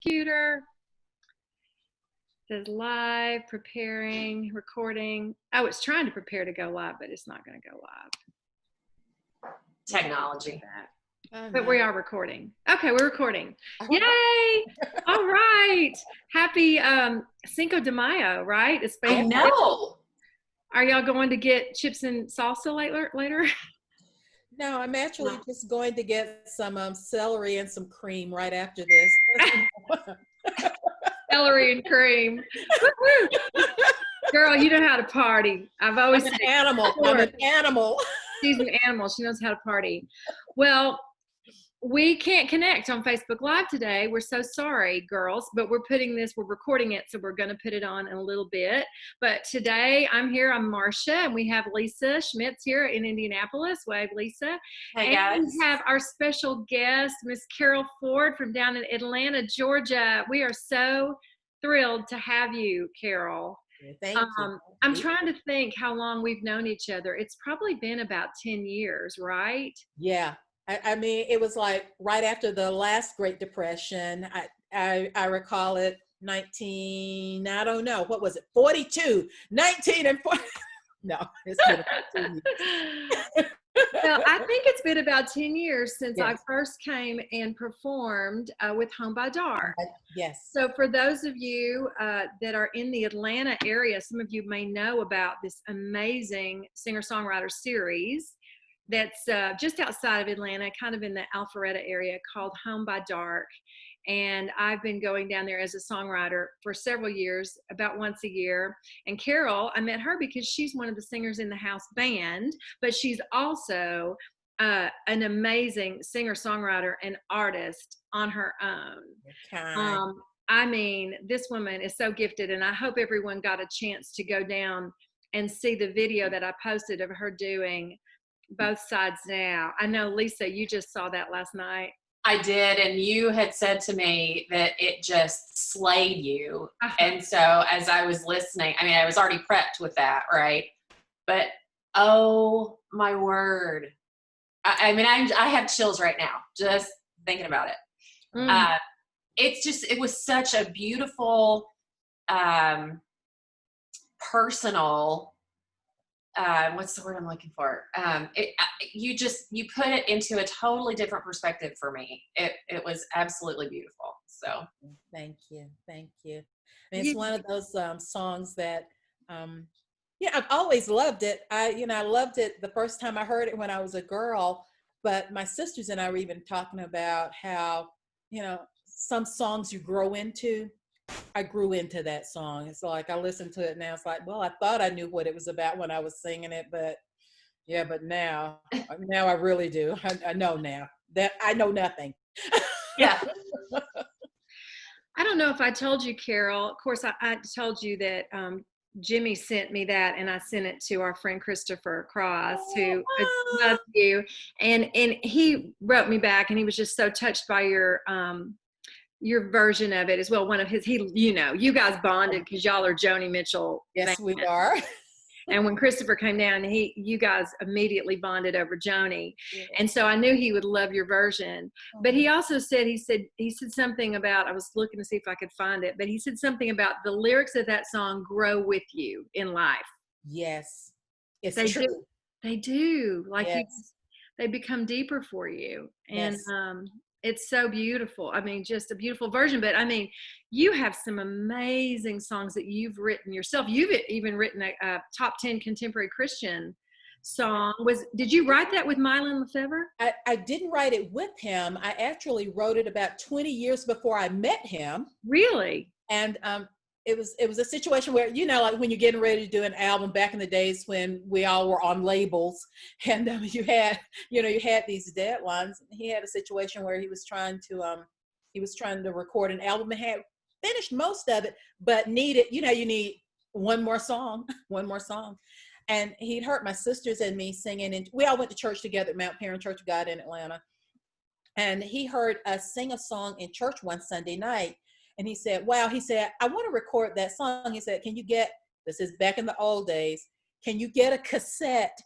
computer. It says live, preparing, recording. Oh, it's trying to prepare to go live, but it's not going to go live. Technology. But we are recording. Okay, we're recording. Yay! All right. Happy Cinco de Mayo, right? It's I know. Are y'all going to get chips and salsa later? No, I'm actually just going to get some celery and some cream right after this. Celery and cream. Girl, you know how to party. I've always said, animal. I'm an animal. She's an animal. She knows how to party. Well, we can't connect on Facebook Live today. We're so sorry, girls, but we're recording it, so we're going to put it on in a little bit. But today I'm here. I'm Marcia, and we have Lisa Schmitz here in Indianapolis. Wave, Lisa. Hey, guys. And we have our special guest, Miss Carole Ford from down in Atlanta, Georgia. We are so thrilled to have you, Carole. Thank you. I'm trying to think how long we've known each other. It's probably been about 10 years, right? Yeah. I mean, it was like right after the last Great Depression. I recall it 19, I don't know, what was it? 42, 19 and 40. No, it's been about 10 years. Well, I think it's been about 10 years since I first came and performed with Home by Dark. Yes. So for those of you that are in the Atlanta area, some of you may know about this amazing singer-songwriter series that's just outside of Atlanta, kind of in the Alpharetta area, called Home by Dark. And I've been going down there as a songwriter for several years, about once a year. And Carole, I met her because she's one of the singers in the house band, but she's also an amazing singer-songwriter and artist on her own. Okay. I mean, this woman is so gifted, and I hope everyone got a chance to go down and see the video that I posted of her doing Both Sides Now. I know, Lisa, you just saw that last night. I did, and you had said to me that it just slayed you. And so as I was listening, I mean, I was already prepped with that, right? But oh my word. I mean, I have chills right now, just thinking about it. It was such a beautiful, personal, what's the word I'm looking for? You put it into a totally different perspective for me. It was absolutely beautiful. So thank you. I mean, it's one of those songs that, I've always loved it. I loved it the first time I heard it when I was a girl, but my sisters and I were even talking about how, some songs you grow into. I grew into that song. It's like I listen to it now. It's like, well, I thought I knew what it was about when I was singing it, but now I really do. I know now that I know nothing. Yeah. I don't know if I told you, Carole. Of course, I told you that Jimmy sent me that, and I sent it to our friend Christopher Cross, who loves you, and he wrote me back, and he was just so touched by your version of it as well. One of his, you guys bonded because y'all are Joni Mitchell. Yes, fans. we are. And when Christopher came down, you guys immediately bonded over Joni. Yeah. And so I knew he would love your version. But he also said, he said something about, I was looking to see if I could find it, but he said something about the lyrics of that song grow with you in life. Yes. It's true. They do. Like they become deeper for you. And it's so beautiful. I mean, just a beautiful version. But I mean, you have some amazing songs that you've written yourself. You've even written a top 10 contemporary Christian song. Did you write that with Mylon Lefevre? I didn't write it with him. I actually wrote it about 20 years before I met him. Really? And it was a situation where, like when you're getting ready to do an album back in the days when we all were on labels, and you had these deadlines. He had a situation where he was trying to record an album and had finished most of it, but needed, you need one more song. And he'd heard my sisters and me singing, and we all went to church together at Mount Perrin Church of God in Atlanta. And he heard us sing a song in church one Sunday night. And he said, wow, I want to record that song. He said, this is back in the old days, can you get a cassette?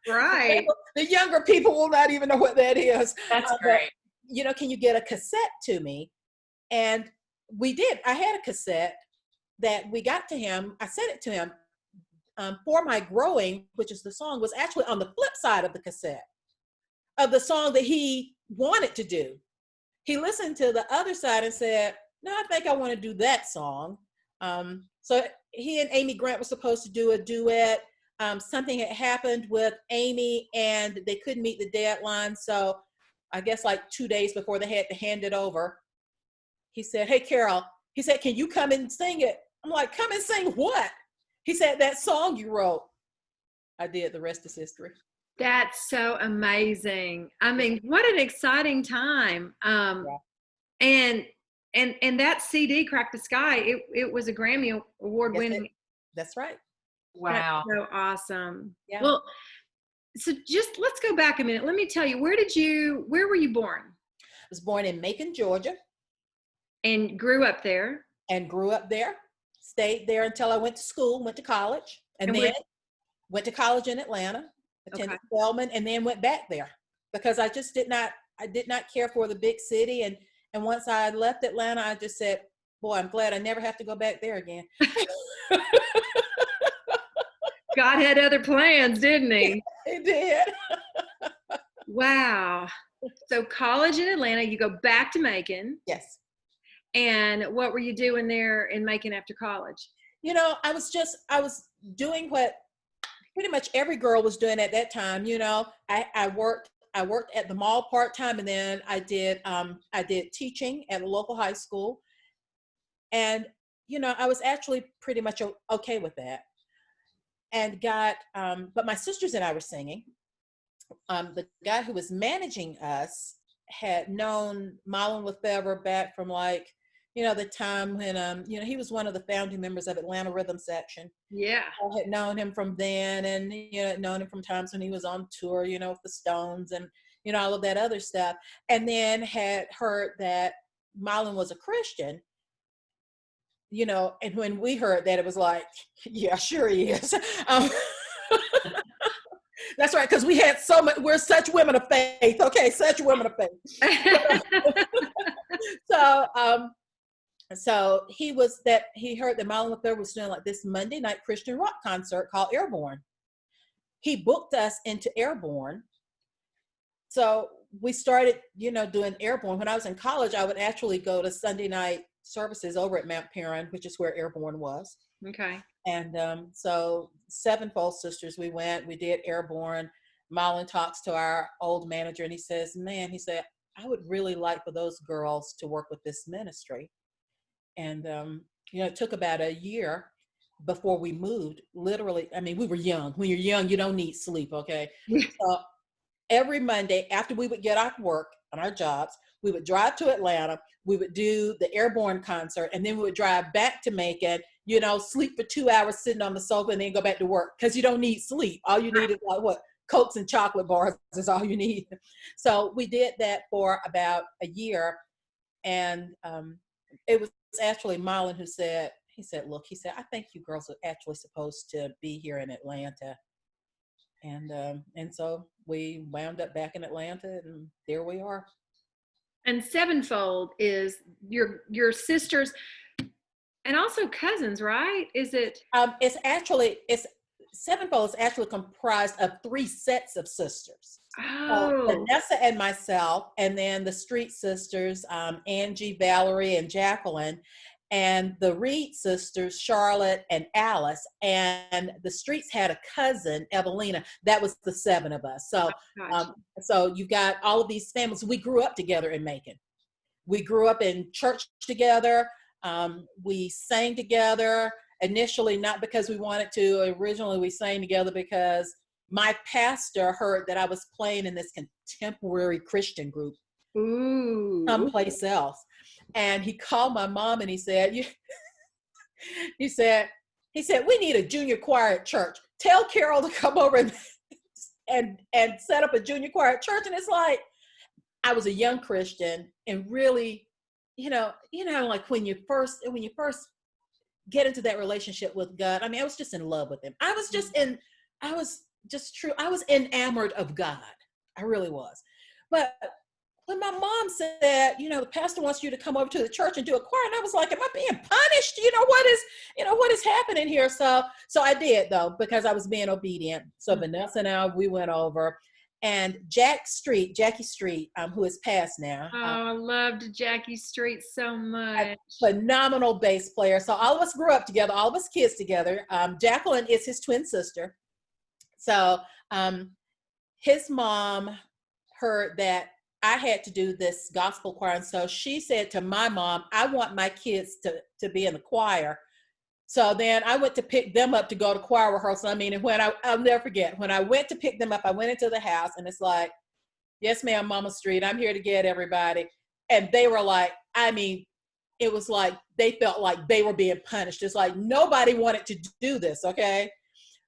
Right. The younger people will not even know what that is. That's great. can you get a cassette to me? And we did. I had a cassette that we got to him. I sent it to him. For My Growing, which is the song, was actually on the flip side of the cassette of the song that he wanted to do. He listened to the other side and said, no, I think I want to do that song. So he and Amy Grant were supposed to do a duet. Something had happened with Amy and they couldn't meet the deadline. So I guess like 2 days before they had to hand it over, he said, hey, Carole, he said, can you come and sing it? I'm like, come and sing what? He said, that song you wrote. I did. The rest is history. That's so amazing. I mean, what an exciting time. And that CD, Crack the Sky, it was a Grammy Award winning. That's right. Wow. That's so awesome. Yeah. Well, so just let's go back a minute. Let me tell you, where were you born? I was born in Macon, Georgia. And grew up there? And grew up there. Stayed there until I went to school, went to college, and then went to college in Atlanta, attended Spelman, and then went back there because I did not care for the big city. And once I left Atlanta, I just said, boy, I'm glad I never have to go back there again. God had other plans, didn't he? He did. Wow. So college in Atlanta, you go back to Macon. Yes. And what were you doing there in Macon after college? I was doing what pretty much every girl was doing at that time. I worked at the mall part-time, and then I did teaching at a local high school. And, I was actually pretty much okay with that. And but my sisters and I were singing. The guy who was managing us had known Marlon Lefebvre back from the time when, he was one of the founding members of Atlanta Rhythm Section. Yeah. I had known him from then, and, known him from times when he was on tour, with the Stones and, all of that other stuff. And then had heard that Marlon was a Christian, and when we heard that, it was like, yeah, sure he is. That's right, because we had we're such women of faith. Okay, such women of faith. So he heard that Marlon Lefebvre was doing this Monday night Christian rock concert called Airborne. He booked us into Airborne. So we started, doing Airborne. When I was in college, I would actually go to Sunday night services over at Mount Perrin, which is where Airborne was. Okay. And so Sevenfold Sisters, we did Airborne. Marlon talks to our old manager and he says, I would really like for those girls to work with this ministry. And, it took about a year before we moved. Literally, I mean, we were young. When you're young, you don't need sleep, okay? So every Monday after we would get off work on our jobs, we would drive to Atlanta. We would do the Airborne concert, and then we would drive back to Macon, sleep for 2 hours sitting on the sofa and then go back to work because you don't need sleep. All you need is Cokes and chocolate bars is all you need. So we did that for about a year. And it was actually Marlon who said, I think you girls are actually supposed to be here in Atlanta. And so we wound up back in Atlanta, and there we are. And Sevenfold is your sisters and also cousins, right? Is it? Sevenfold is actually comprised of 3 sets of sisters. Oh. Vanessa and myself, and then the Street sisters, Angie, Valerie, and Jacqueline, and the Reed sisters, Charlotte and Alice, and the Streets had a cousin, Evelina. That was the 7 of us. So, so you got all of these families. We grew up together in Macon. We grew up in church together. We sang together. Initially, not because we wanted to. Originally, we sang together because my pastor heard that I was playing in this contemporary Christian group someplace else. And he called my mom and he said, he said, we need a junior choir at church. Tell Carole to come over and set up a junior choir at church. And it's like, I was a young Christian, and really, like when you first get into that relationship with God, I mean, I was just in love with him. I was enamored of God. I really was. But when my mom said, the pastor wants you to come over to the church and do a choir, and I was like, am I being punished? What is happening here? So I did, though, because I was being obedient. So Vanessa and I, we went over, and Jackie Street, who is passed now. Oh, I loved Jackie Street so much. Phenomenal bass player. So all of us grew up together, all of us kids together. Jacqueline is his twin sister. So his mom heard that I had to do this gospel choir. And so she said to my mom, I want my kids to be in the choir. So then I went to pick them up to go to choir rehearsal. And when I'll never forget, when I went to pick them up, I went into the house and it's like, yes, ma'am, Mama Street, I'm here to get everybody. And they were like, it was like they felt like they were being punished. It's like nobody wanted to do this, okay?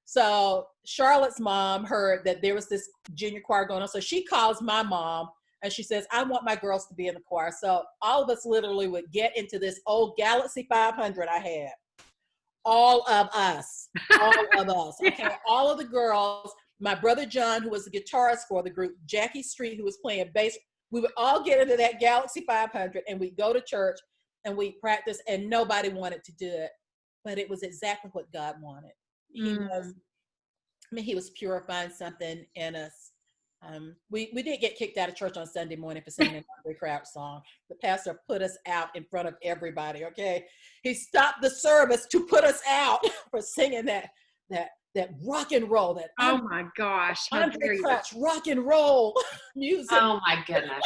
So Charlotte's mom heard that there was this junior choir going on. So she calls my mom and she says, I want my girls to be in the choir. So all of us literally would get into this old Galaxy 500 I had. All of us, okay? All of the girls, my brother John, who was the guitarist for the group, Jackie Street, who was playing bass, we would all get into that Galaxy 500 and we'd go to church and we'd practice, and nobody wanted to do it. But it was exactly what God wanted. He was purifying something in us. We did get kicked out of church on Sunday morning for singing an Andre Crouch song. The pastor put us out in front of everybody, okay? He stopped the service to put us out for singing that rock and roll, oh my gosh, Andre Crouch rock and roll music. Oh my goodness.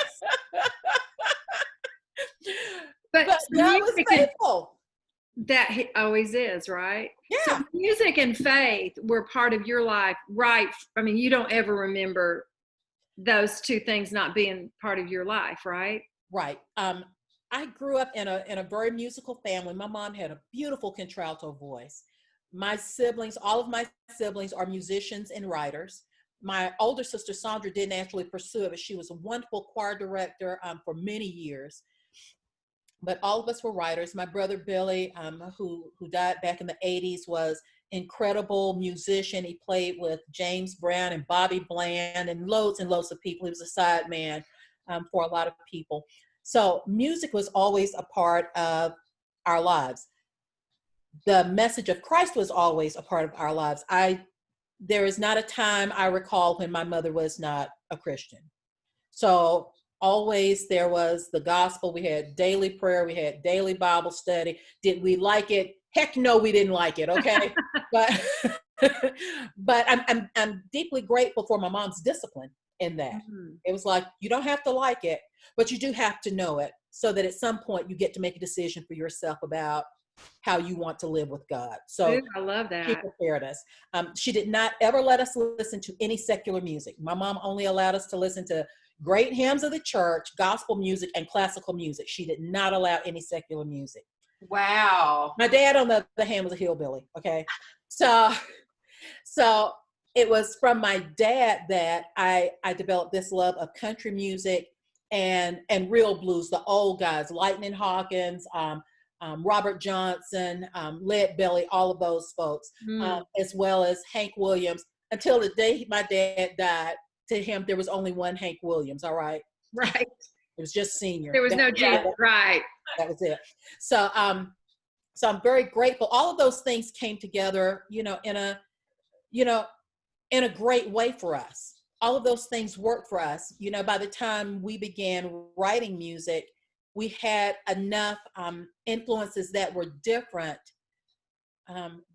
but God was faithful. That always is, right? Yeah. So music and faith were part of your life, right? You don't ever remember those two things not being part of your life, right? Right. I grew up in a very musical family. My mom had a beautiful contralto voice. My siblings, all of my siblings are musicians and writers. My older sister, Sandra, didn't actually pursue it, but she was a wonderful choir director for many years. But all of us were writers. My brother Billy, who died back in the 80s, was incredible musician. He played with James Brown and Bobby Bland and loads of people. He was a side man for a lot of people. So music was always a part of our lives. The message of Christ was always a part of our lives. There is not a time I recall when my mother was not a Christian. So always there was the gospel. We had daily prayer. We had daily Bible study. Did we like it? Heck no, we didn't like it. Okay. but I'm deeply grateful for my mom's discipline in that. Mm-hmm. It was like, you don't have to like it, but you do have to know it so that at some point you get to make a decision for yourself about how you want to live with God. So I love that. She prepared us. She did not ever let us listen to any secular music. My mom only allowed us to listen to great hymns of the church, gospel music, and classical music. She did not allow any secular music. Wow. My dad, on the other hand, was a hillbilly. Okay. So it was from my dad that I developed this love of country music and real blues, the old guys, Lightning Hawkins, Robert Johnson, Lead Belly, all of those folks, as well as Hank Williams. Until the day my dad died, to him, there was only one Hank Williams, all right? Right. It was just senior. There was no Jay, right. That was it. So I'm very grateful. All of those things came together, in a great way for us. All of those things worked for us. By the time we began writing music, we had enough influences that were different,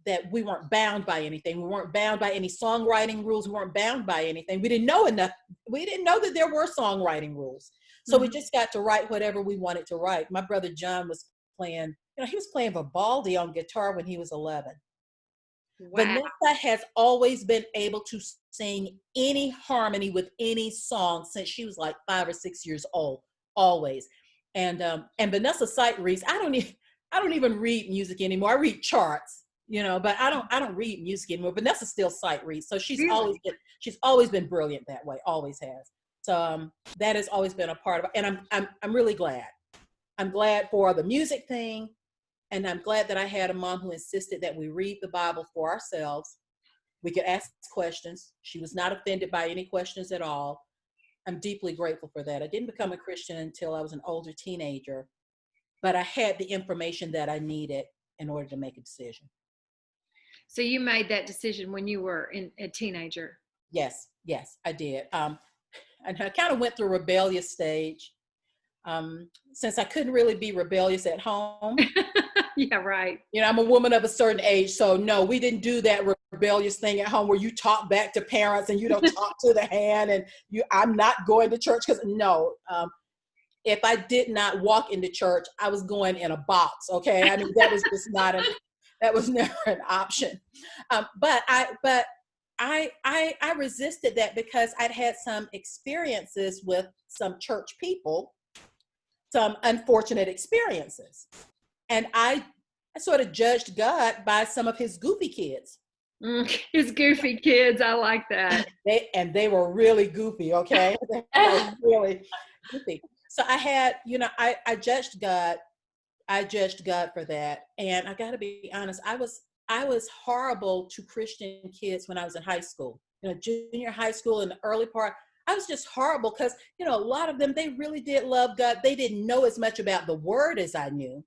that we weren't bound by anything. We weren't bound by any songwriting rules. We weren't bound by anything. We didn't know enough. We didn't know that there were songwriting rules. So we just got to write whatever we wanted to write. My brother John was playing, he was playing Vivaldi on guitar when he was 11. Wow. Vanessa has always been able to sing any harmony with any song since she was like 5 or 6 years old, always. And Vanessa sight reads. I don't even read music anymore. I read charts, but I don't read music anymore. Vanessa still sight reads. So she's always been brilliant that way, always has. So that has always been a part of it. And I'm really glad. I'm glad for the music thing. And I'm glad that I had a mom who insisted that we read the Bible for ourselves. We could ask questions. She was not offended by any questions at all. I'm deeply grateful for that. I didn't become a Christian until I was an older teenager, but I had the information that I needed in order to make a decision. So you made that decision when you were a teenager. Yes, I did. And I kind of went through a rebellious stage. Since I couldn't really be rebellious at home. Yeah, right. You know, I'm a woman of a certain age, so no, we didn't do that rebellious thing at home where you talk back to parents and you don't talk to the hand and I'm not going to church because no. If I did not walk into church, I was going in a box. Okay, I mean that was just that was never an option. But I resisted that because I'd had some experiences with some church people, some unfortunate experiences. And I sort of judged God by some of his goofy kids. His goofy kids, I like that. They were really goofy, okay? They were really goofy. So I had, I judged God. I judged God for that. And I got to be honest, I was horrible to Christian kids when I was in high school. Junior high school in the early part, I was just horrible because, a lot of them, they really did love God. They didn't know as much about the word as I knew.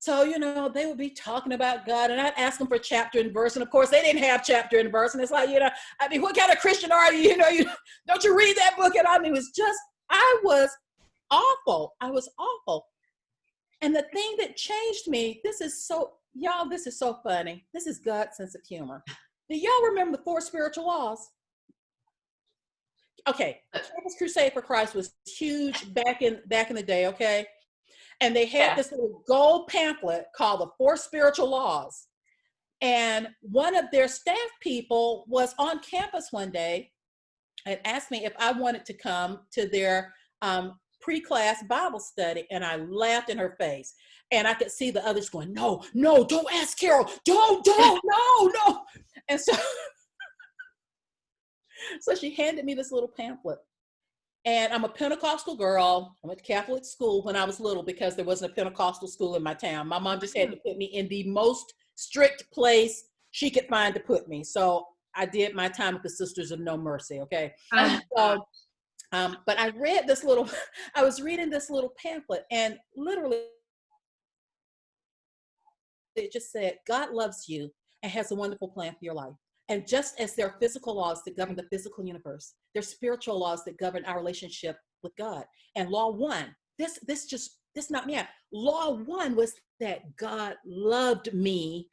So, they would be talking about God and I'd ask them for chapter and verse. And of course, they didn't have chapter and verse. And it's like, what kind of Christian are you? Don't you read that book? And it was just, I was awful. I was awful. And the thing that changed me, this is so funny. This is God's sense of humor. Do y'all remember the 4 spiritual laws? Okay, Campus Crusade for Christ was huge back in the day, okay? And they had this little gold pamphlet called the 4 Spiritual Laws. And one of their staff people was on campus one day and asked me if I wanted to come to their pre-class Bible study. And I laughed in her face. And I could see the others going, no, don't ask Carole. Don't, no. And so, so she handed me this little pamphlet. And I'm a Pentecostal girl. I went to Catholic school when I was little because there wasn't a Pentecostal school in my town. My mom just had to put me in the most strict place she could find to put me. So I did my time with the Sisters of No Mercy, okay? But I was reading this little pamphlet and literally it just said, God loves you and has a wonderful plan for your life. And just as there are physical laws that govern the physical universe, there's spiritual laws that govern our relationship with God. And law 1, this knocked me out. Law 1 was that God loved me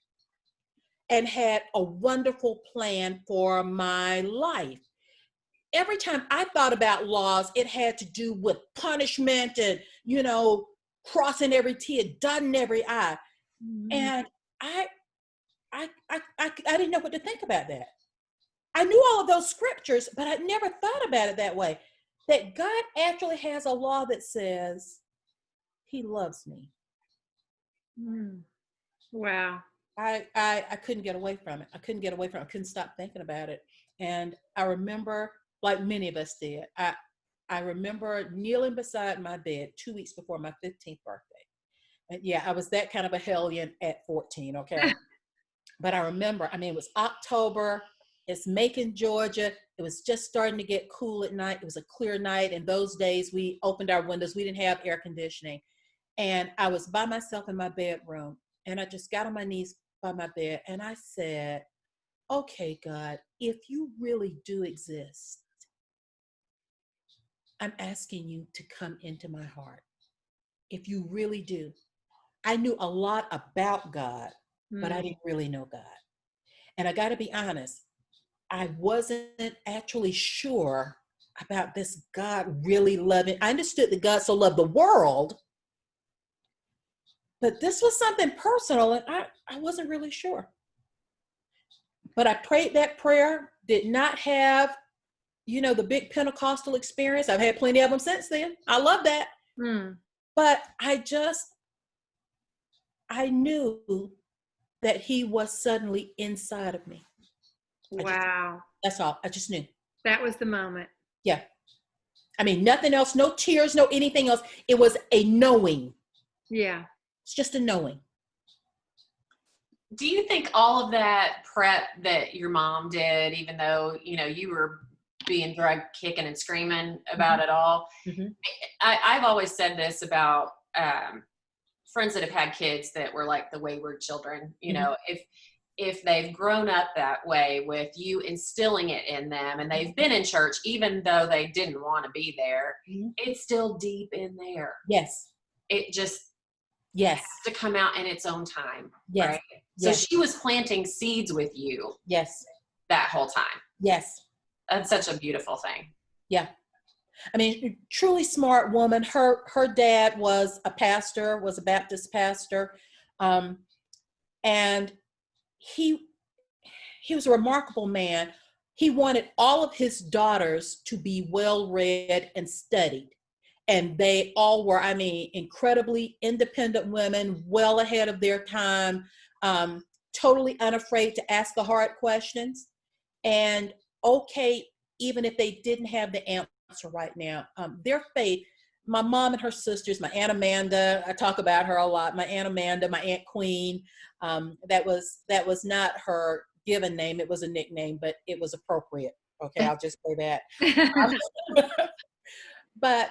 and had a wonderful plan for my life. Every time I thought about laws, it had to do with punishment and, crossing every T, dotting every I. Mm-hmm. And I didn't know what to think about that. I knew all of those scriptures, but I never thought about it that way. That God actually has a law that says he loves me. Wow. I couldn't get away from it. I couldn't stop thinking about it. And I remember, like many of us did, I remember kneeling beside my bed 2 weeks before my 15th birthday. And yeah, I was that kind of a hellion at 14, okay? But I remember, it was October, it's Macon, Georgia. It was just starting to get cool at night. It was a clear night. In those days, we opened our windows. We didn't have air conditioning. And I was by myself in my bedroom. And I just got on my knees by my bed. And I said, okay, God, if you really do exist, I'm asking you to come into my heart. If you really do. I knew a lot about God, but I didn't really know God. And I got to be honest, I wasn't actually sure about this God really loving. I understood that God so loved the world, but this was something personal and I wasn't really sure. But I prayed that prayer, did not have, the big Pentecostal experience. I've had plenty of them since then. I love that. But I knew that he was suddenly inside of me. Wow. That's all. I just knew. That was the moment. Yeah. Nothing else, no tears, no anything else. It was a knowing. Yeah. It's just a knowing. Do you think all of that prep that your mom did, even though, you were being drugged, kicking and screaming about it all. Mm-hmm. I've always said this about friends that have had kids that were like the wayward children. You Mm-hmm. know, if they've grown up that way with you instilling it in them, and they've been in church even though they didn't want to be there, Mm-hmm. it's still deep in there. Yes. It just Yes. has to come out in its own time. Yes. Right? So Yes. she was planting seeds with you Yes. that whole time. Yes. That's such a beautiful thing. Yeah. I mean, truly smart woman. Her dad was a pastor, was a Baptist pastor. And he was a remarkable man. He wanted all of his daughters to be well-read and studied. And they all were, I mean, incredibly independent women, well ahead of their time, totally unafraid to ask the hard questions. And okay, even if they didn't have the answer right now, their faith, my mom and her sisters, my Aunt Amanda, I talk about her a lot, my Aunt Amanda, my Aunt Queen, that was not her given name, it was a nickname, but it was appropriate. Okay, I'll just say that. But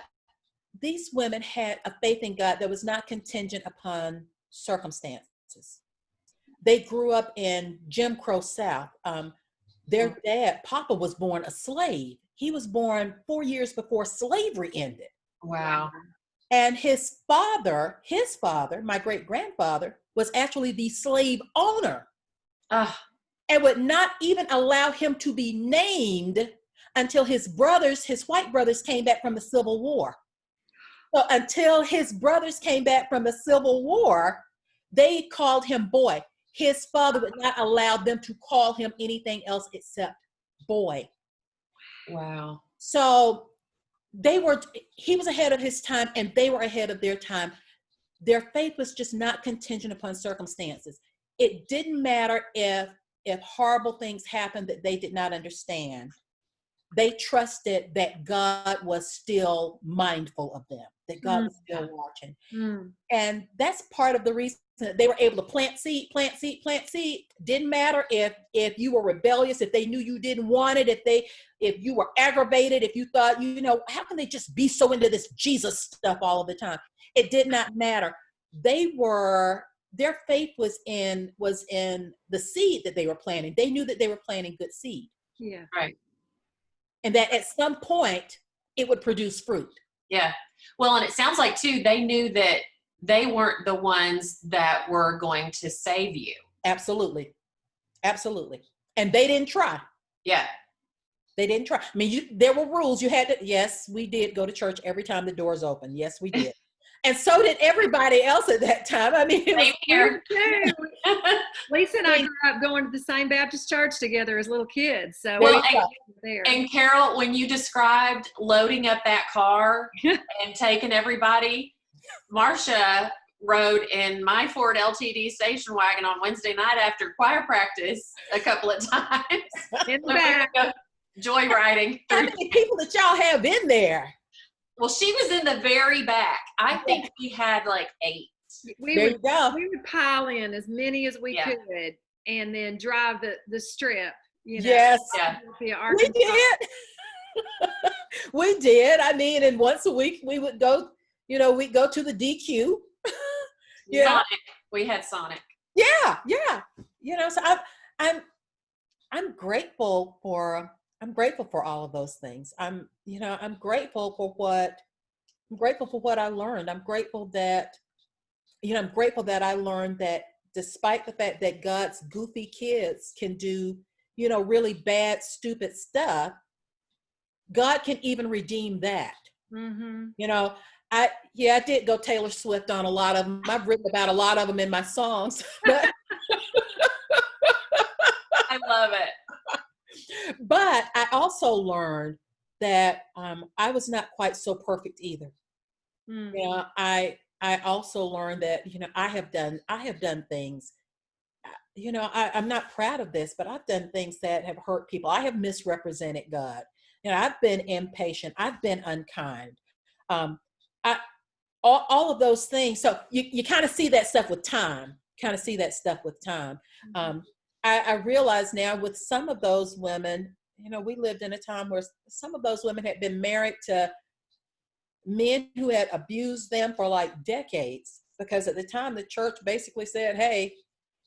these women had a faith in God that was not contingent upon circumstances. They grew up in Jim Crow South. Their dad, Papa, was born a slave. He was born 4 years before slavery ended. Wow. And his father, my great-grandfather, was actually the slave owner. And would not even allow him to be named until his white brothers came back from the Civil War. So until his brothers came back from the Civil War, they called him boy. His father would not allow them to call him anything else except boy. Wow. So he was ahead of his time and they were ahead of their time. Their faith was just not contingent upon circumstances. It didn't matter if horrible things happened that they did not understand. They trusted that God was still mindful of them, that God was still watching. And that's part of the reason that they were able to plant seed. Didn't matter if you were rebellious, if they knew you didn't want it, if you were aggravated, if you thought, how can they just be so into this Jesus stuff all of the time? It did not matter. Their faith was in the seed that they were planting. They knew that they were planting good seed. Yeah. Right. And that at some point it would produce fruit. Yeah. Well, and it sounds like too, they knew that they weren't the ones that were going to save you. Absolutely. Absolutely. And they didn't try. Yeah. They didn't try. I mean, there were rules. You had to, yes, we did go to church every time the doors opened. Yes, we did. And so did everybody else at that time. I mean, it was here. Lisa and I grew up going to the same Baptist church together as little kids. So well, there. And Carole, when you described loading up that car and taking everybody, Marcia rode in my Ford LTD station wagon on Wednesday night after choir practice a couple of times. In the back. How Joyriding. many people that y'all have in there? Well, she was in the very back. I think we had like 8. We would pile in as many as we could and then drive the strip. Yes. Yeah. We did. We did. I mean, and once a week we would go, we'd go to the DQ. Sonic. We had Sonic. Yeah. So I'm grateful for all of those things. I'm grateful for what I learned. I'm grateful that I learned that despite the fact that God's goofy kids can do, really bad, stupid stuff, God can even redeem that. Mm-hmm. I did go Taylor Swift on a lot of them. I've written about a lot of them in my songs. But I love it. But I also learned that I was not quite so perfect either. I also learned that I have done things. I'm not proud of this, but I've done things that have hurt people. I have misrepresented God. I've been impatient. I've been unkind. All of those things. So you kind of see that stuff with time. I realize now with some of those women, we lived in a time where some of those women had been married to men who had abused them for like decades, because at the time the church basically said, hey,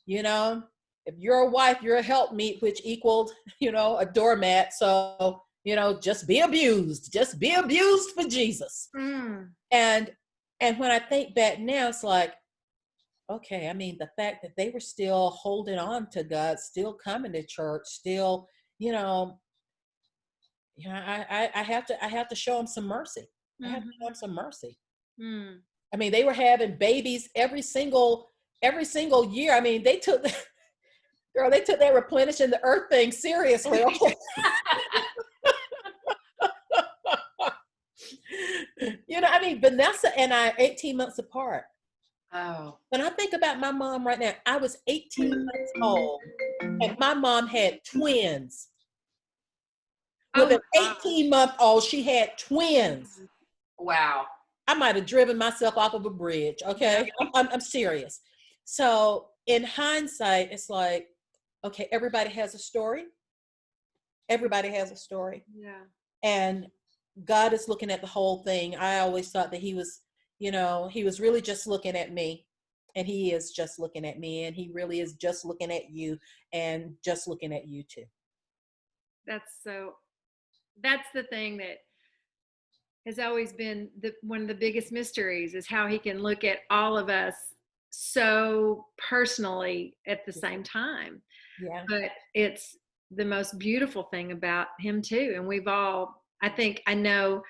if you're a wife, you're a helpmeet, which equaled, a doormat. So, just be abused for Jesus. Mm. And when I think back now, it's like, okay, I mean, the fact that they were still holding on to God, still coming to church, still, I have to show them some mercy. I have to show them some mercy. Mm. I mean, they were having babies every single year. I mean, they took that replenishing the earth thing seriously. Okay? I mean, Vanessa and I are 18 months apart. Oh. When I think about my mom right now, I was 18 months old, and my mom had twins. With an 18-month-old, she had twins. Wow. I might have driven myself off of a bridge. Okay, I'm serious. So in hindsight, it's like, okay, everybody has a story. Everybody has a story. Yeah. And God is looking at the whole thing. I always thought that he was really just looking at me, and he is just looking at me, and he really is just looking at you, and just looking at you too. That's the thing that has always been one of the biggest mysteries, is how he can look at all of us so personally at the same time. Yeah. But it's the most beautiful thing about him too. And I know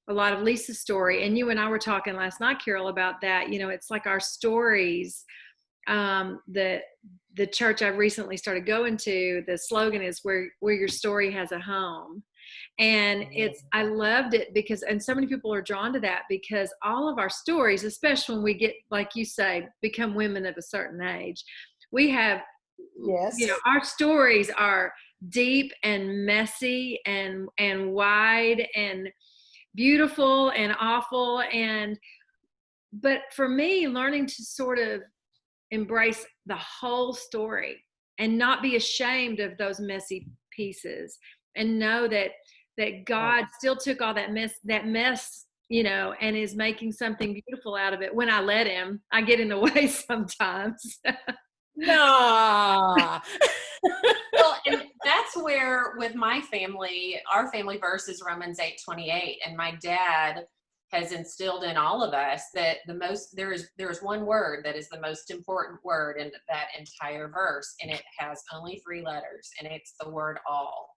a lot of Lisa's story, and you and I were talking last night, Carole, about that. It's like our stories. The church I've recently started going to, the slogan is where your story has a home. And I loved it because, and so many people are drawn to that, because all of our stories, especially when we get, like you say, become women of a certain age, we have, our stories are deep and messy and wide and beautiful and awful. But for me, learning to sort of embrace the whole story and not be ashamed of those messy pieces, and know that God still took all that mess, and is making something beautiful out of it. When I let him, I get in the way sometimes. Nah. Well, and that's where, with my family, our family verse is Romans 8:28, and my dad has instilled in all of us that there is one word that is the most important word in that entire verse, and it has only 3 letters, and it's the word all.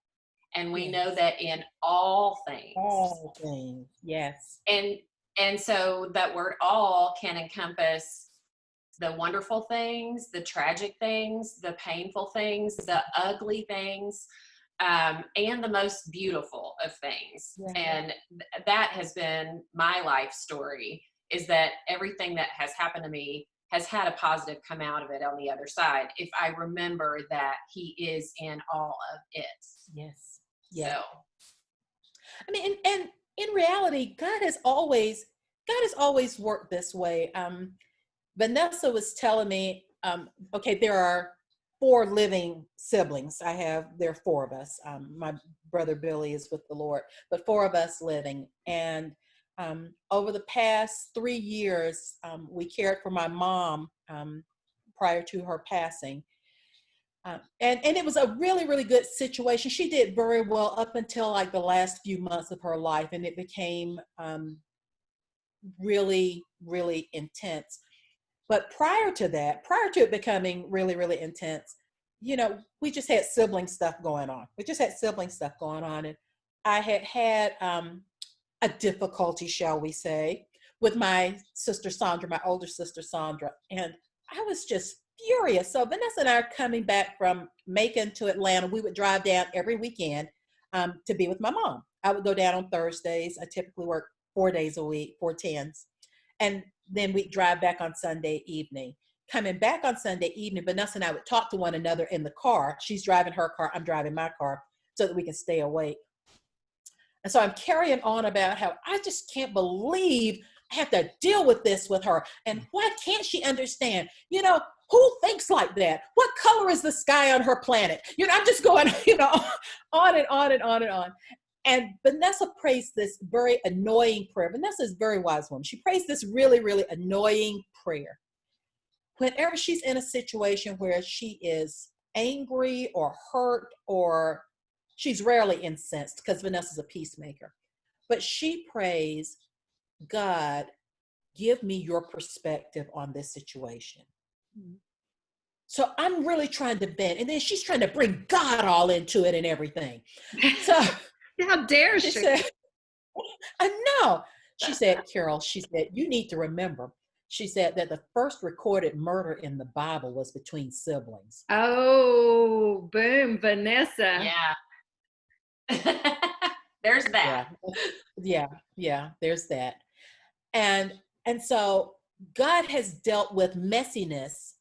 And we know that in all things. Yes. And so that word all can encompass the wonderful things, the tragic things, the painful things, the ugly things, and the most beautiful of things. Yeah. And that has been my life story, is that everything that has happened to me has had a positive come out of it on the other side, if I remember that he is in all of it. Yes. Yeah. So, I mean, and in reality, God has always worked this way. Vanessa was telling me, okay, there are 4 living siblings. There are 4 of us. My brother Billy is with the Lord, but 4 of us living. And over the past 3 years, we cared for my mom prior to her passing. And it was a really, really good situation. She did very well up until like the last few months of her life, and it became really, really intense. But prior to it becoming really, really intense, we just had sibling stuff going on. And I had a difficulty, shall we say, with my sister Sandra, my older sister Sandra, and I was just furious. So Vanessa and I are coming back from Macon to Atlanta. We would drive down every weekend to be with my mom. I would go down on Thursdays. I typically work 4 days a week, 4 tens. And then we'd drive back on Sunday evening. Coming back on Sunday evening, Vanessa and I would talk to one another in the car. She's driving her car, I'm driving my car, so that we can stay awake. And so I'm carrying on about how I just can't believe I have to deal with this with her. And why can't she understand? Who thinks like that? What color is the sky on her planet? I'm just going, on and on and on and on. And Vanessa prays this very annoying prayer. Vanessa is a very wise woman. She prays this really, really annoying prayer. Whenever she's in a situation where she is angry or hurt, or she's rarely incensed, because Vanessa's a peacemaker, but she prays, God, give me your perspective on this situation. So I'm really trying to bend, and then she's trying to bring God all into it and everything. So how dare she? Said, I know. She said, Carole, she said, you need to remember, she said that the first recorded murder in the Bible was between siblings. Oh, boom, Vanessa. Yeah. There's that. Yeah, there's that. And so God has dealt with messiness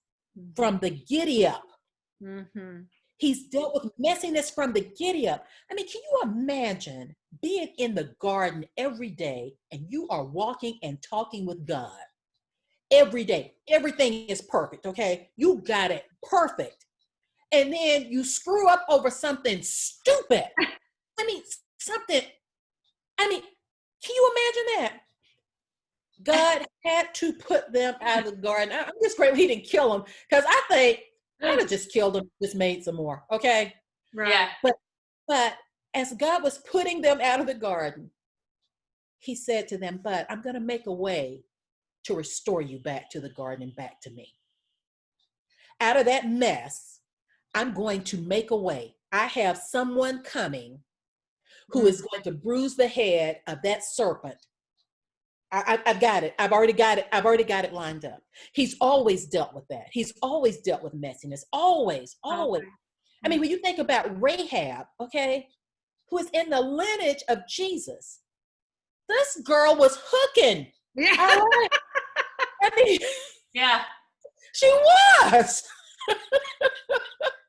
from the giddy up. Mm-hmm. He's dealt with messiness from the giddy up. I mean, can you imagine being in the garden every day and you are walking and talking with God every day? Everything is perfect, okay? You got it perfect. And then you screw up over something stupid. Can you imagine that? God had to put them out of the garden. I'm just grateful he didn't kill them, because I think I'd have just killed them, just made some more, okay? Right. Yeah. But as God was putting them out of the garden, he said to them, but I'm going to make a way to restore you back to the garden and back to me. Out of that mess, I'm going to make a way. I have someone coming who is going to bruise the head of that serpent. I've got it. I've already got it lined up. He's always dealt with that. He's always dealt with messiness. Always. Okay. I mean, when you think about Rahab, okay, who is in the lineage of Jesus, this girl was hooking. Yeah. Right? I mean, Yeah. she was.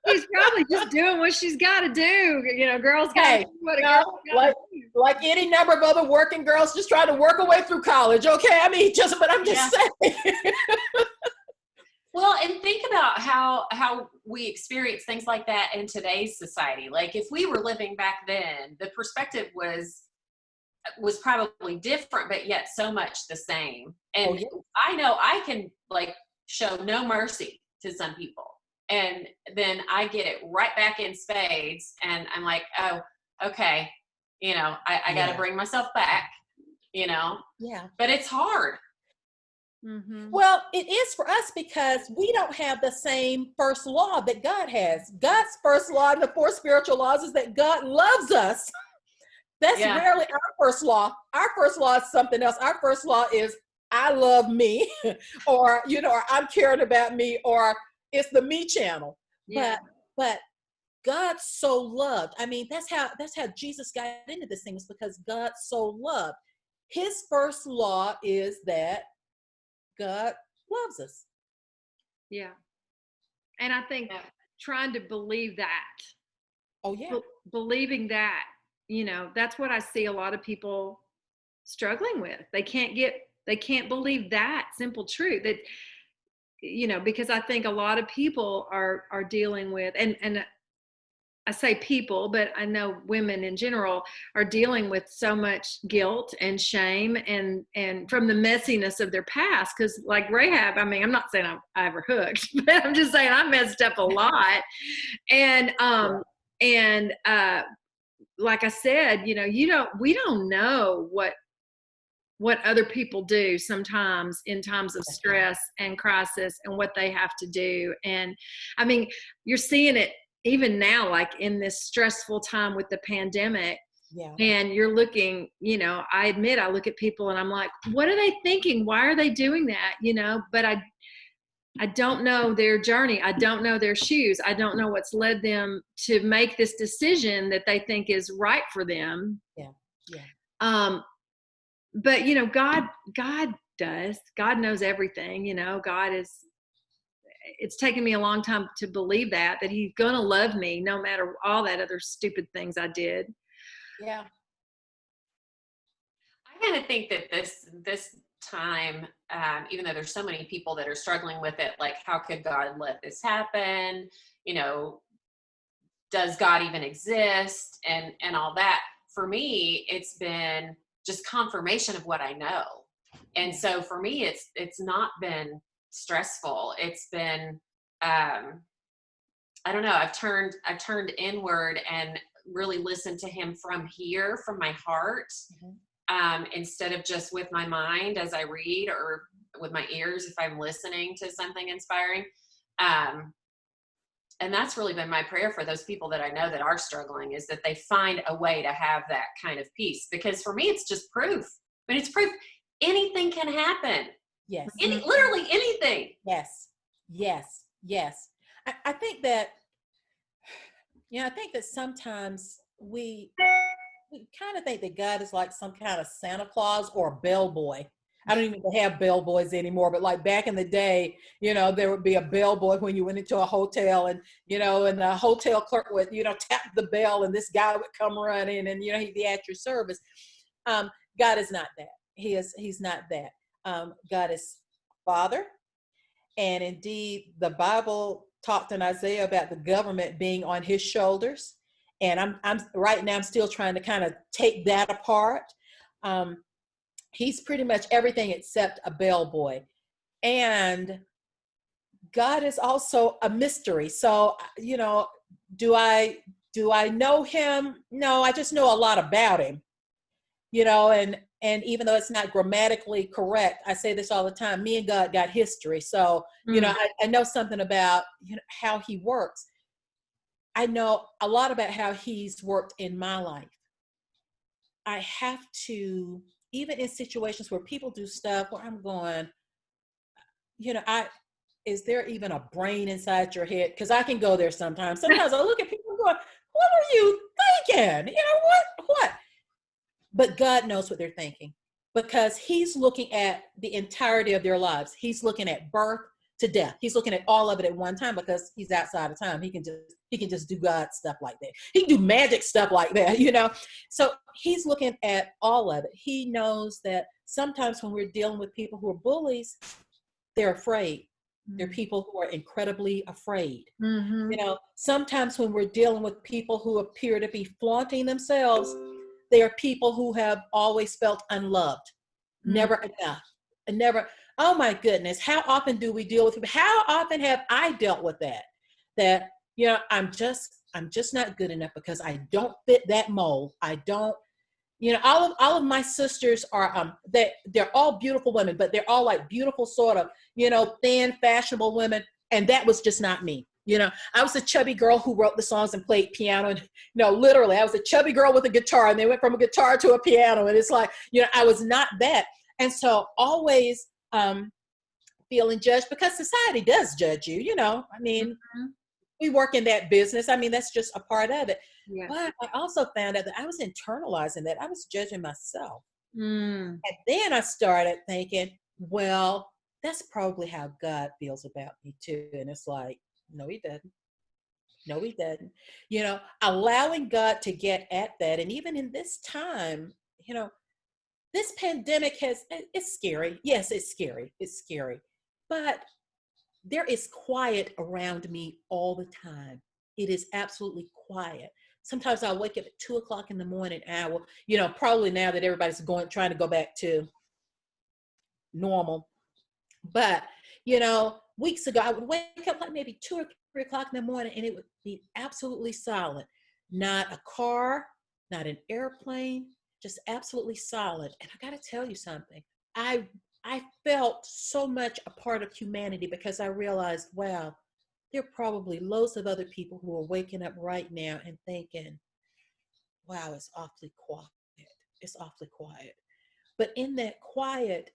She's probably just doing what she's got to do. Girls got to do what a girl got to do. Like any number of other working girls just trying to work her way through college. Okay, I mean, but I'm just saying. Well, and think about how we experience things like that in today's society. Like if we were living back then, the perspective was probably different, but yet so much the same. And I know I can show no mercy to some people, and then I get it right back in spades, and I'm like, oh, okay, I got to bring myself back, Yeah. But it's hard. Mm-hmm. Well, it is for us because we don't have the same first law that God has. God's first law in the 4 spiritual laws is that God loves us. That's rarely our first law. Our first law is something else. Our first law is I love me, or or I'm caring about me, or it's the me channel. Yeah. But God so loved. I mean, that's how Jesus got into this thing, was because God so loved. His first law is that God loves us. Yeah. And I think trying to believe that. Oh, yeah. Believing that, that's what I see a lot of people struggling with. They can't believe that simple truth, that, because I think a lot of people are dealing with, and I say people, but I know women in general are dealing with so much guilt and shame and from the messiness of their past. Because like Rahab, I mean, I'm not saying I ever hooked, but I'm just saying I messed up a lot. And like I said, we don't know what other people do sometimes in times of stress and crisis, and what they have to do. And I mean, you're seeing it even now, like in this stressful time with the pandemic. Yeah. And you're looking, I admit, I look at people and I'm like, what are they thinking? Why are they doing that? But I don't know their journey. I don't know their shoes. I don't know what's led them to make this decision that they think is right for them. Yeah. Yeah. But God does. God knows everything. It's taken me a long time to believe that he's gonna love me no matter all that other stupid things I did. Yeah. I kind of think that this time, even though there's so many people that are struggling with it, like, how could God let this happen? You know, does God even exist? And all that. For me, it's been just confirmation of what I know. And so for me, it's not been stressful. It's been, I don't know, I've turned inward and really listened to him from here, from my heart, instead of just with my mind as I read, or with my ears if I'm listening to something inspiring. And that's really been my prayer for those people that I know that are struggling, is that they find a way to have that kind of peace. Because for me, it's just proof. I mean, it's proof anything can happen. Yes. Literally anything. Yes. Yes. Yes. I think that, I think that sometimes we kind of think that God is like some kind of Santa Claus or a bellboy. I don't even have bellboys anymore, but like back in the day, there would be a bellboy when you went into a hotel, and, and the hotel clerk would, tap the bell, and this guy would come running, and, he'd be at your service. God is not that. He's not that. God is Father. And indeed, the Bible talked in Isaiah about the government being on his shoulders. And I'm right now, I'm still trying to kind of take that apart. He's pretty much everything except a bellboy. And God is also a mystery. So, do I know him? No, I just know a lot about him, and even though it's not grammatically correct, I say this all the time, me and God got history. So, I know something about, how he works. I know a lot about how he's worked in my life. I have to, even in situations where people do stuff where I'm going, is there even a brain inside your head? Because I can go there sometimes. Sometimes I look at people and going, what are you thinking? What? But God knows what they're thinking, because he's looking at the entirety of their lives. He's looking at birth to death. He's looking at all of it at one time, because he's outside of time. He can just do God stuff like that. He can do magic stuff like that, So he's looking at all of it. He knows that sometimes when we're dealing with people who are bullies, they're afraid. They're people who are incredibly afraid. Sometimes when we're dealing with people who appear to be flaunting themselves, they are people who have always felt unloved, never enough, and never. Oh my goodness, how often do we deal with people? How often have I dealt with that? That, I'm just not good enough because I don't fit that mold. I don't, all of my sisters are, they're all beautiful women, but they're all like beautiful sort of, thin, fashionable women. And that was just not me. I was a chubby girl who wrote the songs and played piano. And, literally, I was a chubby girl with a guitar, and they went from a guitar to a piano. And it's like, I was not that. And so always feeling judged, because society does judge you, we work in that business. That's just a part of it. Yeah. But I also found out that I was internalizing that. I was judging myself. And then I started thinking, well, that's probably how God feels about me too. And it's like, no, he doesn't. No, he doesn't. Allowing God to get at that. And even in this time, this pandemic it's scary. Yes, it's scary. It's scary. But there is quiet around me all the time. It is absolutely quiet. Sometimes I'll wake up at 2:00 in the morning, and I will, probably now that everybody's trying to go back to normal. But, weeks ago, I would wake up like maybe 2 or 3 o'clock in the morning, and it would be absolutely silent. Not a car, not an airplane, just absolutely silent. And I got to tell you something. I felt so much a part of humanity, because I realized, wow, there are probably loads of other people who are waking up right now and thinking, wow, it's awfully quiet. It's awfully quiet. But in that quiet,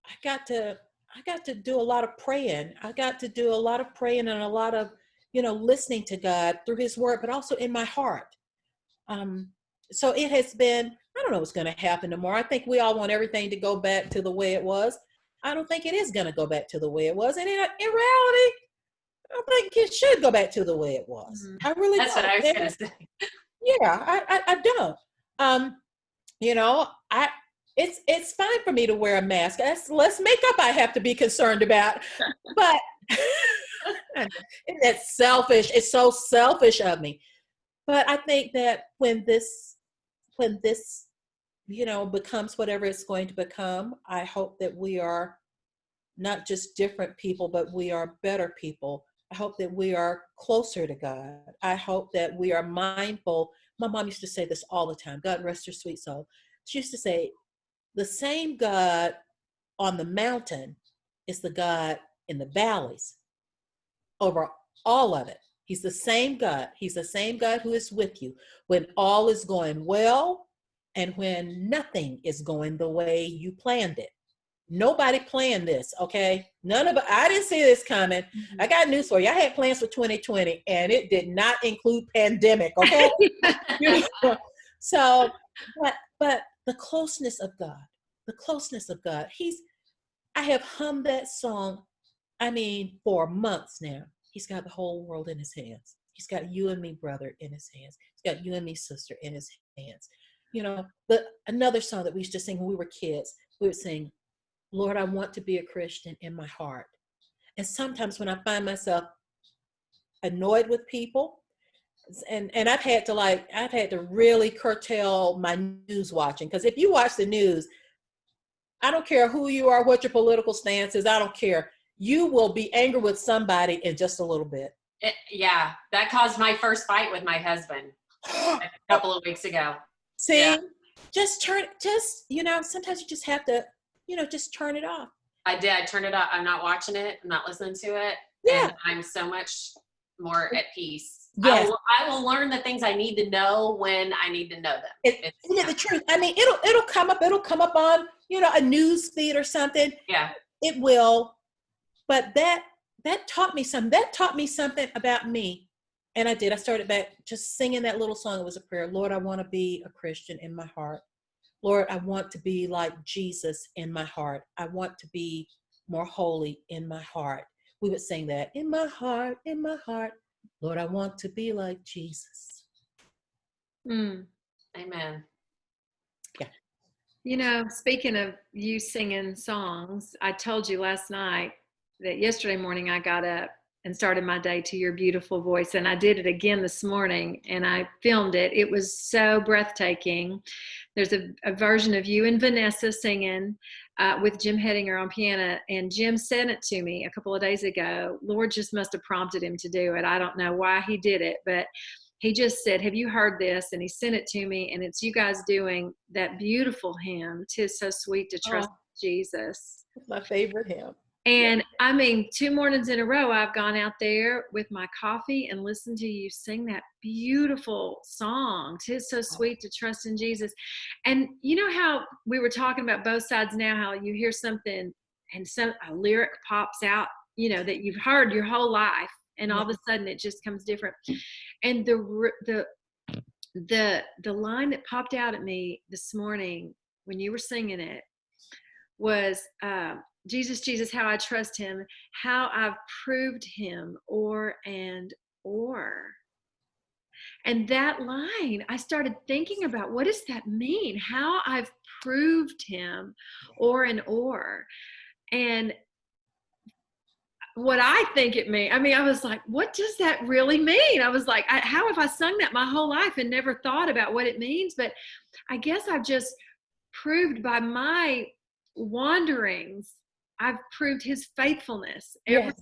I got to do a lot of praying. I got to do a lot of praying and a lot of, listening to God through his word, but also in my heart. So it has been, I don't know what's going to happen tomorrow. I think we all want everything to go back to the way it was. I don't think it is going to go back to the way it was. And in reality, I don't think it should go back to the way it was. I really don't. That's what I was going to say. Yeah, I don't. it's fine for me to wear a mask. That's less makeup I have to be concerned about. But it's selfish. It's so selfish of me. But I think that when this becomes whatever it's going to become, I hope that we are not just different people, but we are better people. I hope that we are closer to God. I hope that we are mindful. My mom used to say this all the time. God rest her sweet soul. She used to say, the same God on the mountain is the God in the valleys over all of it. He's the same God. He's the same God who is with you when all is going well and when nothing is going the way you planned it. Nobody planned this, okay? I didn't see this coming. Mm-hmm. I got news for you. I had plans for 2020 and it did not include pandemic, okay? So, but the closeness of God, I have hummed that song, for months now. He's got the whole world in his hands. He's got you and me, brother, in his hands. He's got you and me, sister, in his hands. Another song that we used to sing when we were kids, we would sing, Lord, I want to be a Christian in my heart. And sometimes when I find myself annoyed with people, and I've had to really curtail my news watching, because if you watch the news, I don't care who you are, what your political stance is, I don't care. You will be angry with somebody in just a little bit. That caused my first fight with my husband a couple of weeks ago. See, sometimes you just have to, just turn it off. I did. I turned it off. I'm not watching it. I'm not listening to it. Yeah. And I'm so much more at peace. Yes. I will learn the things I need to know when I need to know them. It's the truth. It'll come up. It'll come up on, a news feed or something. Yeah. It will. But that taught me something. That taught me something about me. And I did. I started back just singing that little song. It was a prayer. Lord, I want to be a Christian in my heart. Lord, I want to be like Jesus in my heart. I want to be more holy in my heart. We would sing that. In my heart, Lord, I want to be like Jesus. Amen. Yeah. Speaking of you singing songs, I told you last night that yesterday morning I got up and started my day to your beautiful voice. And I did it again this morning and I filmed it. It was so breathtaking. There's a version of you and Vanessa singing with Jim Hedinger on piano. And Jim sent it to me a couple of days ago. Lord just must have prompted him to do it. I don't know why he did it, but he just said, have you heard this? And he sent it to me. And it's you guys doing that beautiful hymn, 'Tis So Sweet to Trust Jesus. It's my favorite hymn. And 2 mornings in a row, I've gone out there with my coffee and listened to you sing that beautiful song, 'Tis So Sweet to Trust in Jesus. And you know how we were talking about both sides now, how you hear something and a lyric pops out, that you've heard your whole life. And all of a sudden it just comes different. And the line that popped out at me this morning when you were singing it was, Jesus, Jesus, how I trust him, how I've proved him, or. And that line, I started thinking about, what does that mean? How I've proved him, or. And what I think it means, I was like, what does that really mean? I was like, how have I sung that my whole life and never thought about what it means? But I guess I've just proved by my wanderings, I've proved his faithfulness every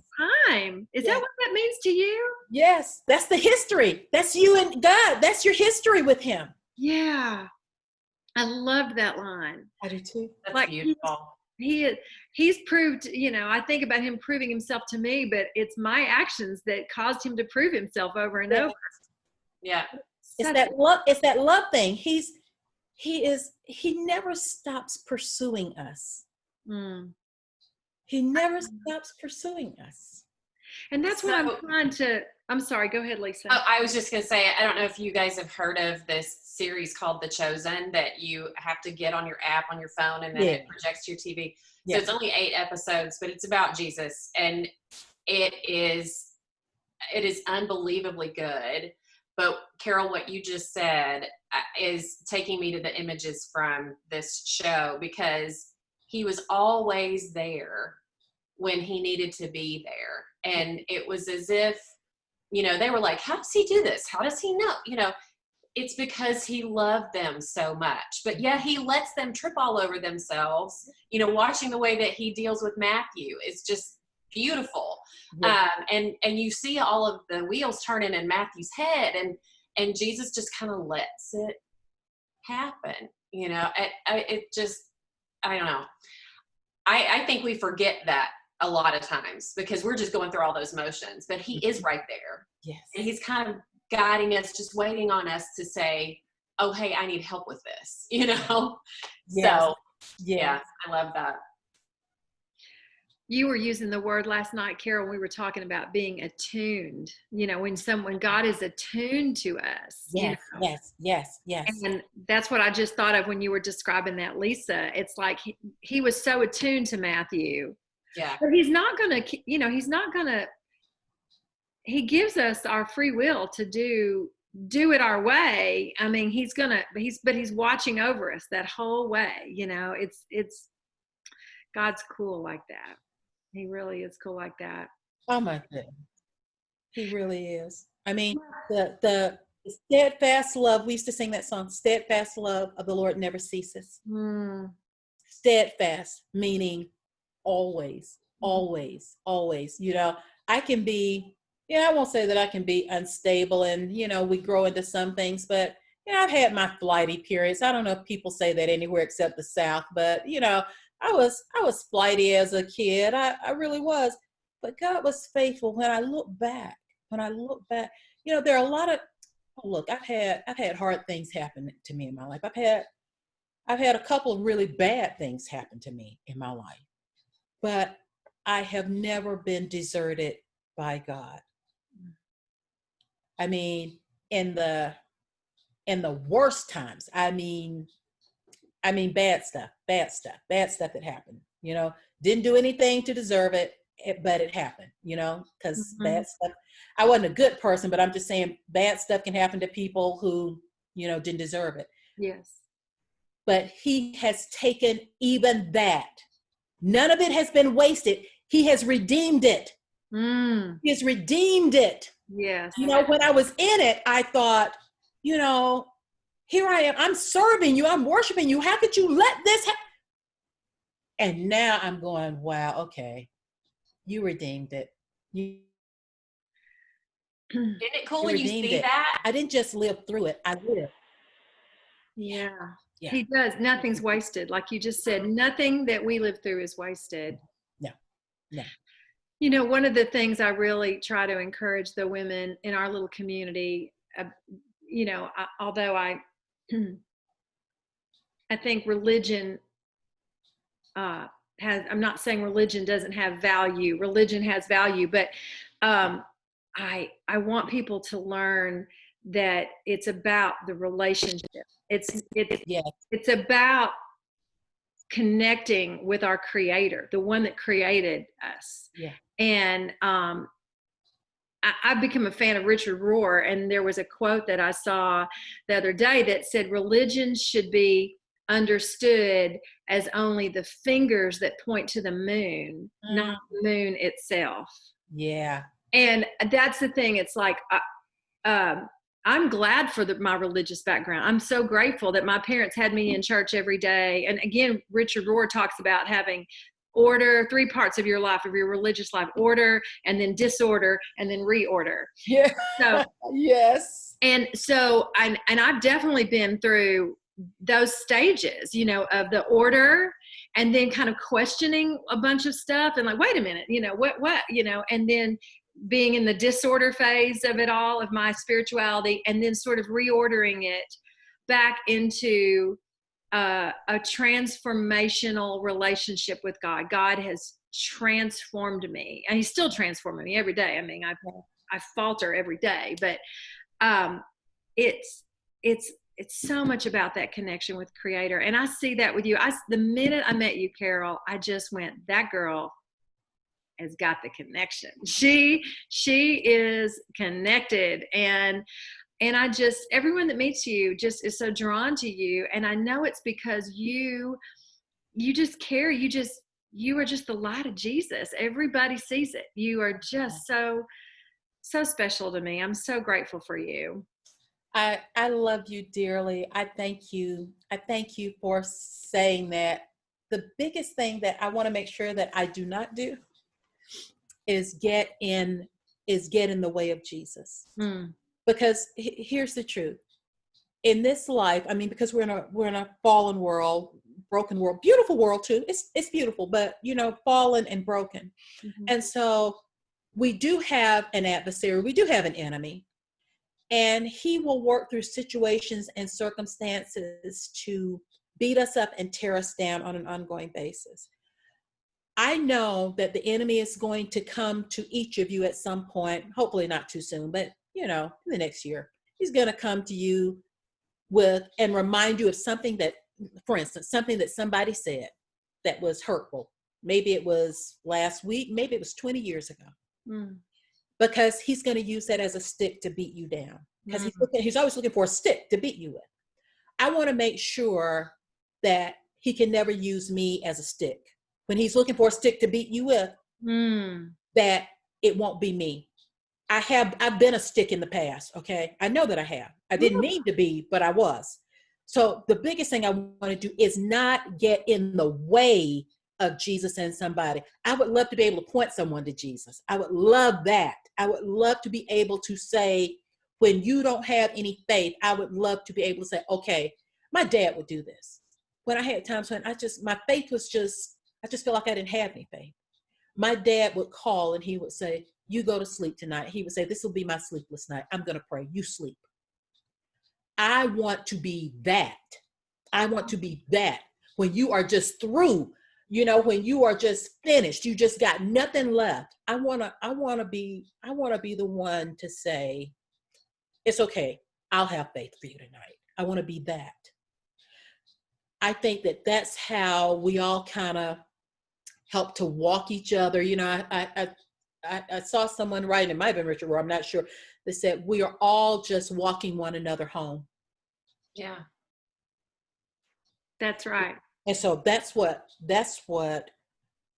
time. Is that what that means to you? Yes. That's the history. That's you and God. That's your history with him. Yeah. I loved that line. I do too. That's beautiful. He's proved, I think about him proving himself to me, but it's my actions that caused him to prove himself over and over. Yeah. It's that love thing. He never stops pursuing us. He never stops pursuing us. And that's what I'm sorry, go ahead, Lisa. Oh, I was just going to say, I don't know if you guys have heard of this series called The Chosen that you have to get on your app on your phone and then it projects to your TV. So it's only 8 episodes, but it's about Jesus. And it is unbelievably good. But Carole, what you just said, is taking me to the images from this show, because he was always there when he needed to be there. And it was as if, they were like, how does he do this? How does he know? It's because he loved them so much. But yeah, he lets them trip all over themselves. Watching the way that he deals with Matthew is just beautiful. Yeah. And you see all of the wheels turning in Matthew's head, and Jesus just kind of lets it happen. It just, I don't know. I think we forget that a lot of times because we're just going through all those motions, but he is right there. Yes. And he's kind of guiding us, just waiting on us to say, oh, hey, I need help with this, Yes. So Yes. yeah, I love that. You were using the word last night, Carol. We were talking about being attuned, when God is attuned to us. Yes. Yes. And that's what I just thought of when you were describing that, Lisa. It's like he was so attuned to Matthew. Yeah. But he's not going to, he gives us our free will to do it our way. I mean, he's watching over us that whole way. It's God's cool like that. He really is cool like that. Oh my goodness. He really is. I mean, the steadfast love, we used to sing that song, steadfast love of the Lord never ceases. Steadfast, meaning always, always, always. I can be, I won't say that I can be unstable and, we grow into some things, but, I've had my flighty periods. I don't know if people say that anywhere except the South, but, I was flighty as a kid. I really was. But God was faithful. When I look back, there are a lot of, I've had hard things happen to me in my life. I've had a couple of really bad things happen to me in my life. But I have never been deserted by God. I mean, in the worst times, I mean bad stuff that happened, didn't do anything to deserve it, but it happened, because bad stuff, I wasn't a good person, but I'm just saying bad stuff can happen to people who, didn't deserve it. Yes. But he has taken even that. None of it has been wasted. He has redeemed it. He has redeemed it. Yes. When I was in it, I thought, here I am. I'm serving you. I'm worshiping you. How could you let this happen? And now I'm going, wow, okay. You redeemed it. Isn't it cool when you see that? I didn't just live through it. I lived. Yeah. He does. Nothing's wasted. Like you just said, nothing that we live through is wasted. No. One of the things I really try to encourage the women in our little community, although I think religion I'm not saying religion doesn't have value. Religion has value, but I want people to learn that it's about the relationship. It's about connecting with our Creator, the one that created us. Yeah. And I've become a fan of Richard Rohr, and there was a quote that I saw the other day that said, religion should be understood as only the fingers that point to the moon, not the moon itself. Yeah. And that's the thing. It's like, I'm glad for my religious background. I'm so grateful that my parents had me in church every day. And again, Richard Rohr talks about having order, 3 parts of your life, of your religious life: order, and then disorder, and then reorder. Yeah. So, yes. And so, and I've definitely been through those stages, of the order, and then kind of questioning a bunch of stuff and like, wait a minute, what, and then being in the disorder phase of it all, of my spirituality, and then sort of reordering it back into a transformational relationship with God. God has transformed me, and he's still transforming me every day. I mean, I falter every day, but it's so much about that connection with Creator. And I see that with you. The minute I met you, Carole, I just went, that girl has got the connection. She is connected. And And I just, everyone that meets you just is so drawn to you. And I know it's because you just care. You are just the light of Jesus. Everybody sees it. You are just so special to me. I'm so grateful for you. I love you dearly. I thank you. I thank you for saying that. The biggest thing that I want to make sure that I do not do is get in the way of Jesus. Because here's the truth. In this life, I mean, because we're in a fallen world, broken world, beautiful world too. It's beautiful, but fallen and broken. And so we do have an adversary, we do have an enemy, and he will work through situations and circumstances to beat us up and tear us down on an ongoing basis. I know that the enemy is going to come to each of you at some point, hopefully not too soon, but in the next year, he's going to come to you with and remind you of something that, for instance, something that somebody said that was hurtful. Maybe it was last week, maybe it was 20 years ago. Because he's going to use that as a stick to beat you down. Because he's always looking for a stick to beat you with. I want to make sure that he can never use me as a stick. When he's looking for a stick to beat you with, that it won't be me. I've been a stick in the past, okay? I know that I have. I didn't mean to be, but I was. So the biggest thing I want to do is not get in the way of Jesus and somebody. I would love to be able to point someone to Jesus. I would love that. I would love to be able to say, when you don't have any faith, I would love to be able to say, okay, my dad would do this. When I had times when my faith was I just feel like I didn't have any faith. My dad would call and he would say, you go to sleep tonight. He would say, this will be my sleepless night. I'm going to pray. You sleep. I want to be that. I want to be that. When you are just through, when you are just finished, you just got nothing left. I want to be the one to say, it's okay. I'll have faith for you tonight. I want to be that. I think that that's how we all kind of help to walk each other. I saw someone writing, it might have been Richard Rohr, I'm not sure, that said, we are all just walking one another home. Yeah. That's right. And so that's what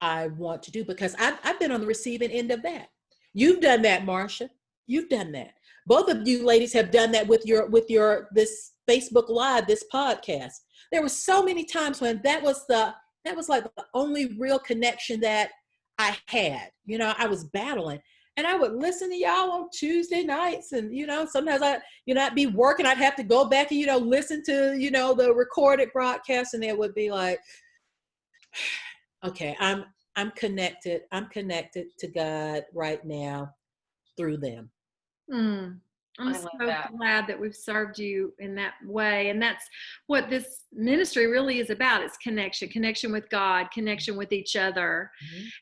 I want to do, because I've been on the receiving end of that. You've done that, Marcia. You've done that. Both of you ladies have done that with your this Facebook Live, this podcast. There were so many times when that was like the only real connection that I had. I was battling, and I would listen to y'all on Tuesday nights, and sometimes I'd be working, I'd have to go back and listen to the recorded broadcast, and it would be like, okay, I'm connected to God right now through them. I'm so glad that we've served you in that way. And that's what this ministry really is about. It's connection with God, connection with each other,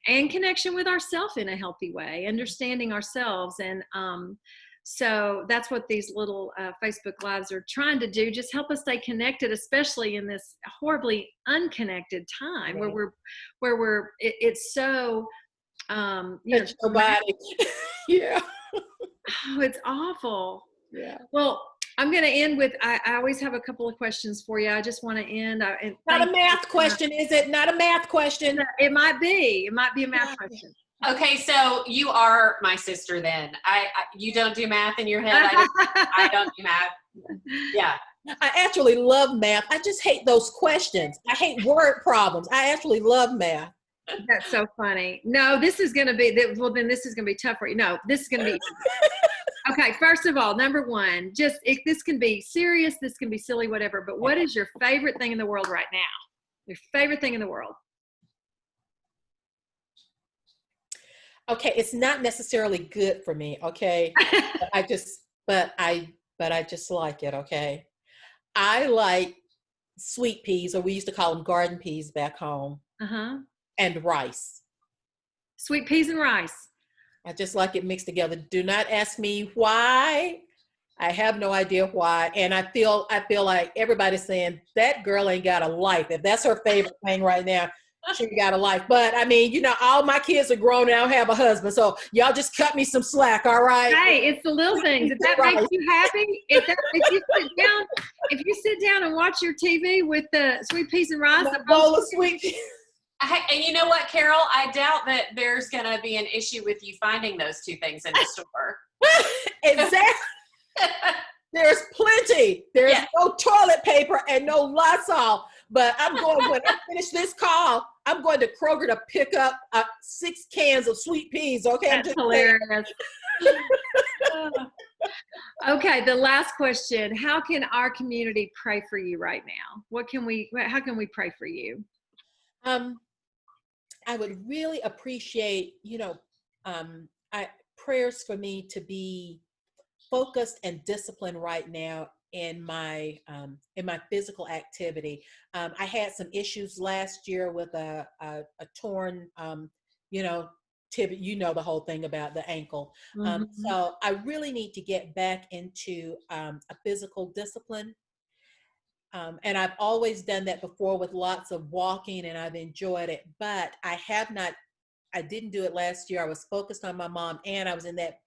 and connection with ourselves in a healthy way, understanding ourselves. And so that's what these little Facebook Lives are trying to do. Just help us stay connected, especially in this horribly unconnected time where it's so, nobody. Yeah. Oh, it's awful. Yeah. Well, I'm going to end with, I always have a couple of questions for you. I just want to end. Not a math question, is it? Not a math question. It might be. It might be a math question. Okay, so you are my sister then. You don't do math in your head. I don't do math. Yeah. I actually love math. I just hate those questions. I hate word problems. I actually love math. That's so funny. No, this is going to be, then this is going to be tough for you. No, this is going to be okay. First of all, number one, this can be serious, this can be silly, whatever, but what is your favorite thing in the world right now? Your favorite thing in the world? Okay, it's not necessarily good for me, okay? I just like it, okay? I like sweet peas, or we used to call them garden peas back home. And rice. Sweet peas and rice. I just like it mixed together. Do not ask me why. I have no idea why. And I feel like everybody's saying that girl ain't got a life. If that's her favorite thing right now, She got a life. But I mean, you know, all my kids are grown now, have a husband. So y'all just cut me some slack, all right? Hey, it's the little things. If that makes you happy, if you sit down and watch your TV with the sweet peas and rice, A bowl of sweet peas. And you know what, Carol? I doubt that there's going to be an issue with you finding those two things in the store. Exactly. There's plenty. There's no toilet paper and no Lysol. But when I finish this call, I'm going to Kroger to pick up 6 cans of sweet peas. Okay, That's hilarious. Okay, the last question: how can our community pray for you right now? How can we pray for you? I would really appreciate, prayers for me to be focused and disciplined right now in my physical activity. I had some issues last year with a torn, tibia, the whole thing about the ankle. So I really need to get back into a physical discipline. And I've always done that before with lots of walking, and I've enjoyed it, but I didn't do it last year. I was focused on my mom, and I was in that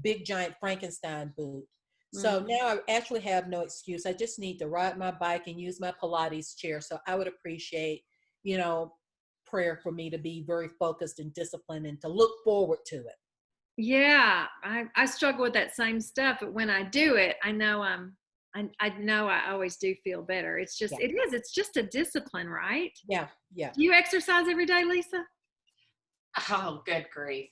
big giant Frankenstein boot. So now I actually have no excuse. I just need to ride my bike and use my Pilates chair. So I would appreciate, prayer for me to be very focused and disciplined and to look forward to it. Yeah, I struggle with that same stuff, but when I do it, I know I always do feel better. It's just, it's just a discipline, right? Yeah. Do you exercise every day, Lisa? Oh, good grief.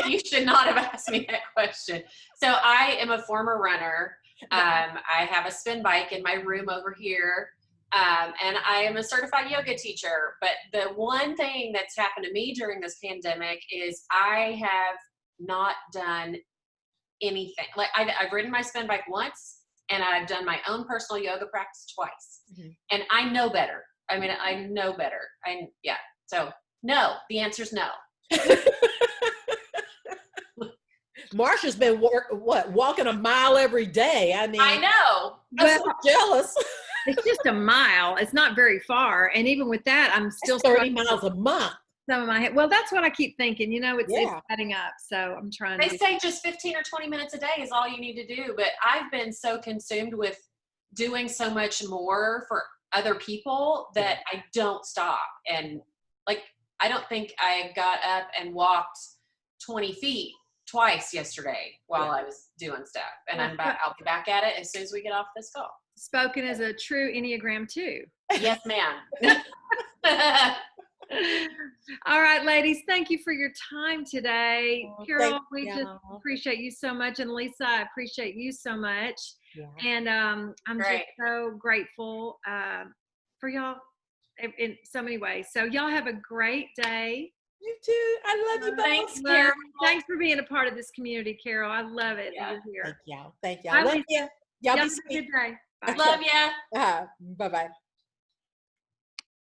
You should not have asked me that question. So I am a former runner. I have a spin bike in my room over here. And I am a certified yoga teacher. But the one thing that's happened to me during this pandemic is I have not done anything. Like I've ridden my spin bike once, and I've done my own personal yoga practice twice. And I know better. I mean, I know better. So no, the answer is no. Marcia's been walking a mile every day. I mean, I know. I'm so jealous. It's just a mile. It's not very far. And even with that, I'm still 30 miles a month. Some of my well, that's what I keep thinking. It's adding up. So I'm trying They say just 15 or 20 minutes a day is all you need to do. But I've been so consumed with doing so much more for other people that I don't stop. And I don't think I got up and walked 20 feet twice yesterday while I was doing stuff. And I'll be back at it as soon as we get off this call. Spoken as a true Enneagram 2. Yes, ma'am. All right, ladies, thank you for your time today. Carole, we just you. appreciate you so much. And Lisa, I appreciate you so much. Yeah. And I'm just so grateful for y'all in so many ways. So y'all have a great day. You too. I love you both. Thanks, Carole. Thanks for being a part of this community, Carole. I love it that you're here. Thank y'all. Thank y'all. Love you. Y'all be have a good day. Bye. Love ya. Bye-bye.